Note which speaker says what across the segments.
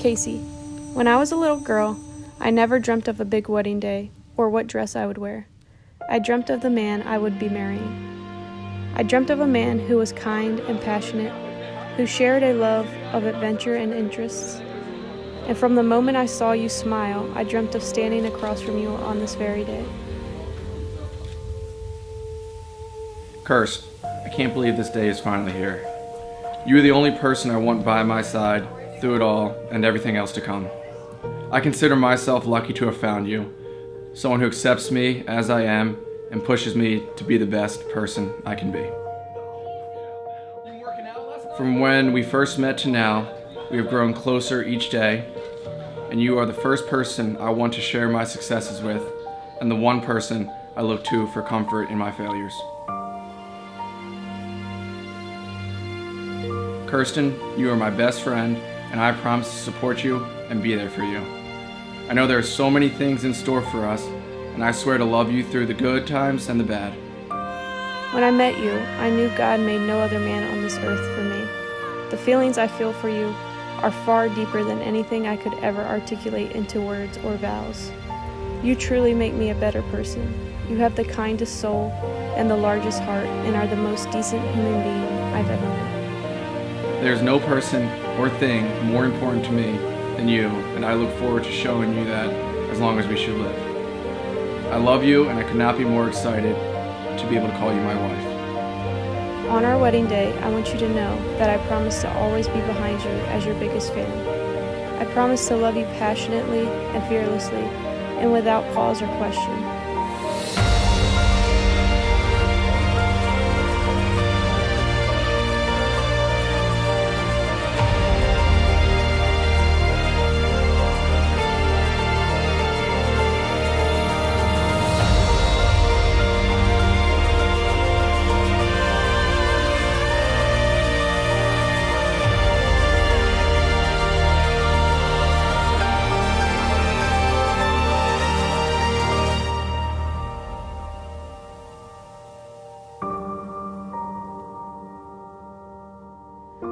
Speaker 1: Casey, when I was a little girl, I never dreamt of a big wedding day or what dress I would wear. I dreamt of the man I would be marrying. I dreamt of a man who was kind and passionate, who shared a love of adventure and interests. And from the moment I saw you smile, I dreamt of standing across from you on this very day.
Speaker 2: Kirstie, I can't believe this day is finally here. You are the only person I want by my side through it all and everything else to come. I consider myself lucky to have found you, someone who accepts me as I am and pushes me to be the best person I can be. From when we first met to now, we have grown closer each day, and you are the first person I want to share my successes with, and the one person I look to for comfort in my failures. Kirstie, you are my best friend, and I promise to support you and be there for you. I know there are so many things in store for us, and I swear to love you through the good times and the bad.
Speaker 1: When I met you, I knew God made no other man on this earth for me. The feelings I feel for you are far deeper than anything I could ever articulate into words or vows. You truly make me a better person. You have the kindest soul and the largest heart and are the most decent human being I've ever met.
Speaker 2: There is no person or thing more important to me than you, and I look forward to showing you that as long as we should live. I love you, and I could not be more excited to be able to call you my wife.
Speaker 1: On our wedding day, I want you to know that I promise to always be behind you as your biggest fan. I promise to love you passionately and fearlessly, and without pause or question.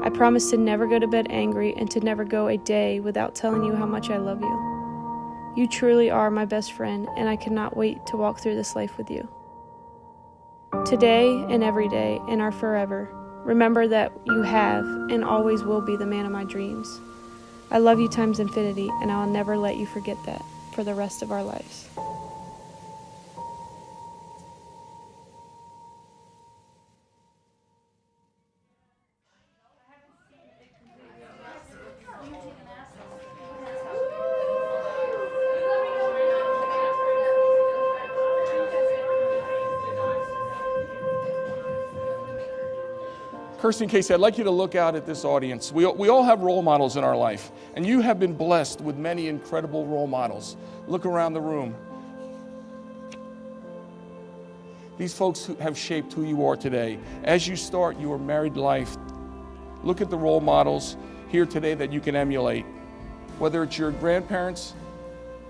Speaker 1: I promise to never go to bed angry and to never go a day without telling you how much I love you. You truly are my best friend, and I cannot wait to walk through this life with you. Today and every day and our forever, remember that you have and always will be the man of my dreams. I love you times infinity, and I'll never let you forget that for the rest of our lives.
Speaker 3: Kirstie and Casey, I'd like you to look out at this audience. We all have role models in our life, and you have been blessed with many incredible role models. Look around the room. These folks have shaped who you are today. As you start your married life, look at the role models here today that you can emulate. Whether it's your grandparents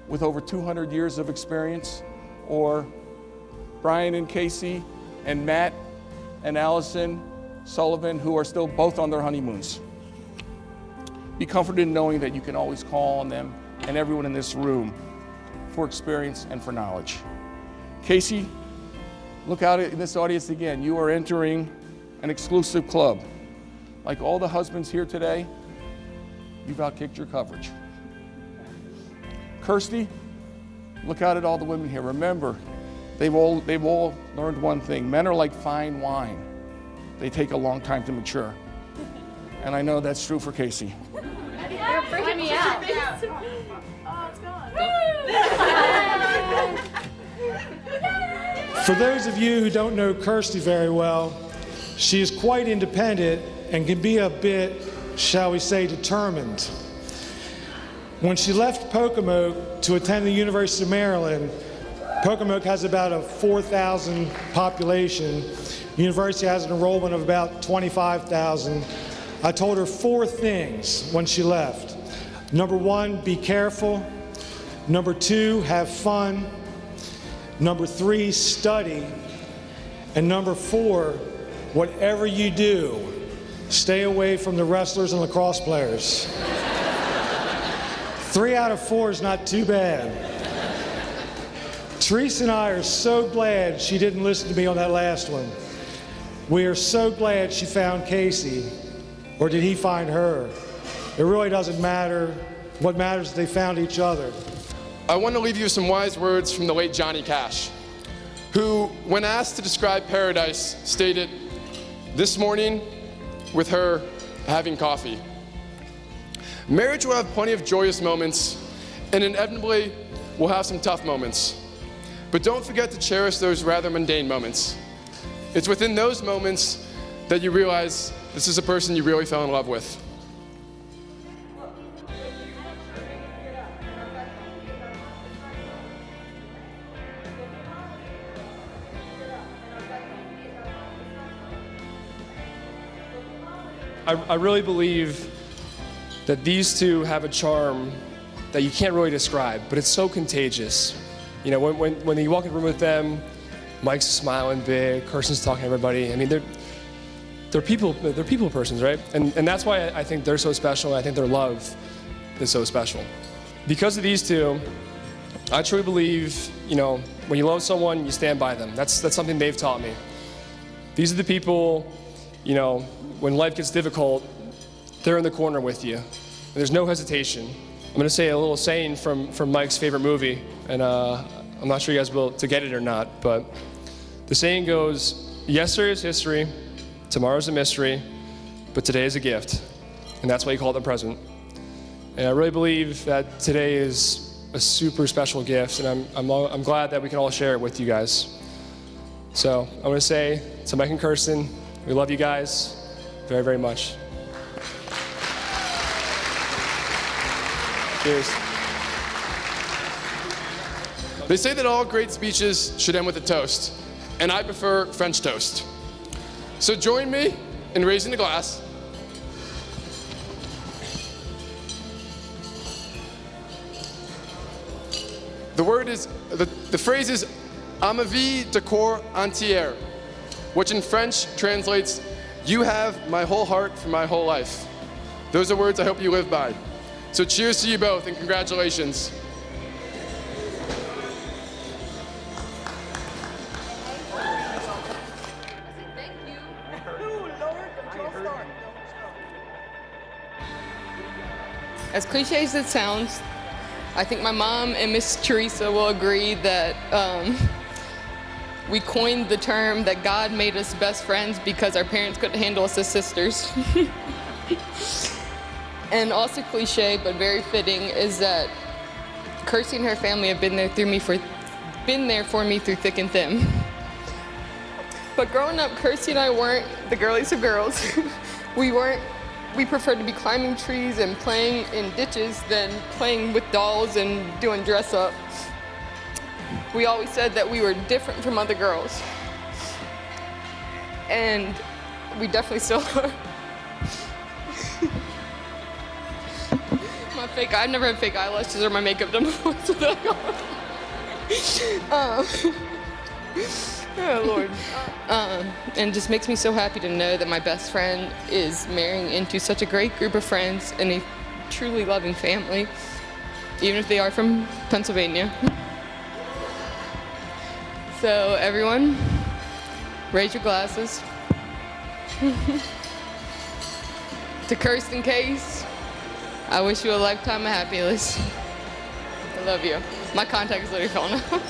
Speaker 3: with over 200 years of experience, or Brian and Casey and Matt and Allison Sullivan, who are still both on their honeymoons. Be comforted in knowing that you can always call on them and everyone in this room for experience and for knowledge. Casey, look out in this audience again. You are entering an exclusive club. Like all the husbands here today, you've outkicked your coverage. Kirstie, look out at all the women here. Remember, they've all learned one thing. Men are like fine wine. They take a long time to mature. And I know that's true for Casey.
Speaker 4: You're freaking me out. Oh, it's gone.
Speaker 5: For those of you who don't know Kirstie very well, she is quite independent and can be a bit, shall we say, determined. When she left Pocomoke to attend the University of Maryland, Pocomoke has about a 4,000 population. The university has an enrollment of about 25,000. I told her 4 things when she left. Number 1, be careful. Number 2, have fun. Number 3, study. And number 4, whatever you do, stay away from the wrestlers and lacrosse players. 3 out of 4 is not too bad. Teresa and I are so glad she didn't listen to me on that last one. We are so glad she found Casey, or did he find her? It really doesn't matter. What matters is they found each other.
Speaker 6: I want to leave you with some wise words from the late Johnny Cash, who, when asked to describe paradise, stated, "This morning, with her, having coffee." Marriage will have plenty of joyous moments, and inevitably, we'll have some tough moments. But don't forget to cherish those rather mundane moments. It's within those moments that you realize this is a person you really fell in love with.
Speaker 7: I really believe that these two have a charm that you can't really describe, but it's so contagious. You know, when you walk in the room with them, Mike's smiling big, Kirsten's talking to everybody. I mean, they're people persons, right? And that's why I think they're so special. I think their love is so special. Because of these two, I truly believe, you know, when you love someone, you stand by them. That's something they've taught me. These are the people, you know, when life gets difficult, they're in the corner with you. And there's no hesitation. I'm going to say a little saying from Mike's favorite movie, and I'm not sure you guys will to get it or not, but the saying goes, yesterday is history, tomorrow's a mystery, but today is a gift. And that's why you call it the present. And I really believe that today is a super special gift, and I'm glad that we can all share it with you guys. So I want to say to Mike and Kirsten, we love you guys very, very much. Cheers.
Speaker 6: They say that all great speeches should end with a toast, and I prefer French toast. So join me in raising the glass. The phrase is "à ma vie de corps entière," which in French translates, "You have my whole heart for my whole life." Those are words I hope you live by. So cheers to you both, and congratulations.
Speaker 8: As cliche as it sounds, I think my mom and Miss Teresa will agree that we coined the term that God made us best friends because our parents couldn't handle us as sisters. And also cliche, but very fitting, is that Kirstie and her family have been there for me through thick and thin. But growing up, Kirstie and I weren't the girliest of girls. We preferred to be climbing trees and playing in ditches than playing with dolls and doing dress up. We always said that we were different from other girls. And we definitely still are. I've never had fake eyelashes or my makeup done before, so oh Lord. And it just makes me so happy to know that my best friend is marrying into such a great group of friends and a truly loving family, even if they are from Pennsylvania. So everyone, raise your glasses. To Kirsten Case, I wish you a lifetime of happiness. I love you. My contact is literally falling out.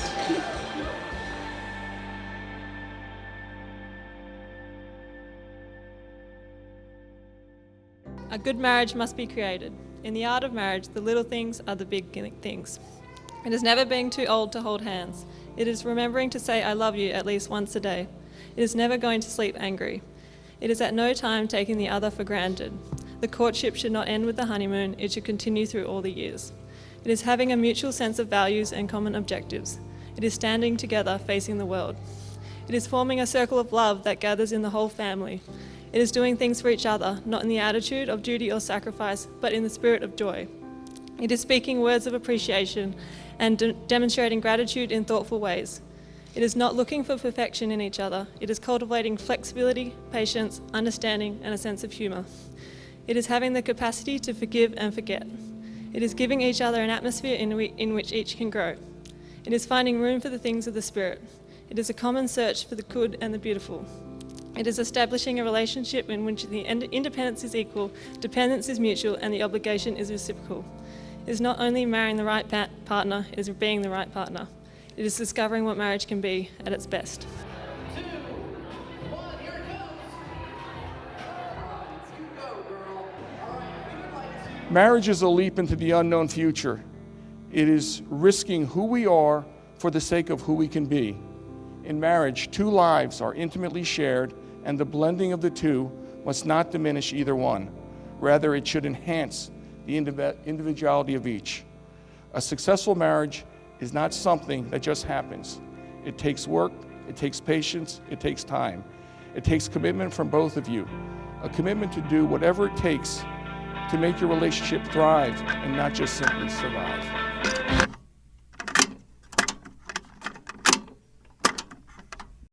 Speaker 9: A good marriage must be created. In the art of marriage, the little things are the big things. It is never being too old to hold hands. It is remembering to say I love you at least once a day. It is never going to sleep angry. It is at no time taking the other for granted. The courtship should not end with the honeymoon, it should continue through all the years. It is having a mutual sense of values and common objectives. It is standing together facing the world. It is forming a circle of love that gathers in the whole family. It is doing things for each other, not in the attitude of duty or sacrifice, but in the spirit of joy. It is speaking words of appreciation and demonstrating gratitude in thoughtful ways. It is not looking for perfection in each other. It is cultivating flexibility, patience, understanding, and a sense of humor. It is having the capacity to forgive and forget. It is giving each other an atmosphere in which each can grow. It is finding room for the things of the Spirit. It is a common search for the good and the beautiful. It is establishing a relationship in which the independence is equal, dependence is mutual, and the obligation is reciprocal. It is not only marrying the right partner, it is being the right partner. It is discovering what marriage can be at its best.
Speaker 3: Marriage is a leap into the unknown future. It is risking who we are for the sake of who we can be. In marriage, two lives are intimately shared, and the blending of the two must not diminish either one. Rather, it should enhance the individuality of each. A successful marriage is not something that just happens. It takes work, it takes patience, it takes time. It takes commitment from both of you, a commitment to do whatever it takes to make your relationship thrive and not just simply survive.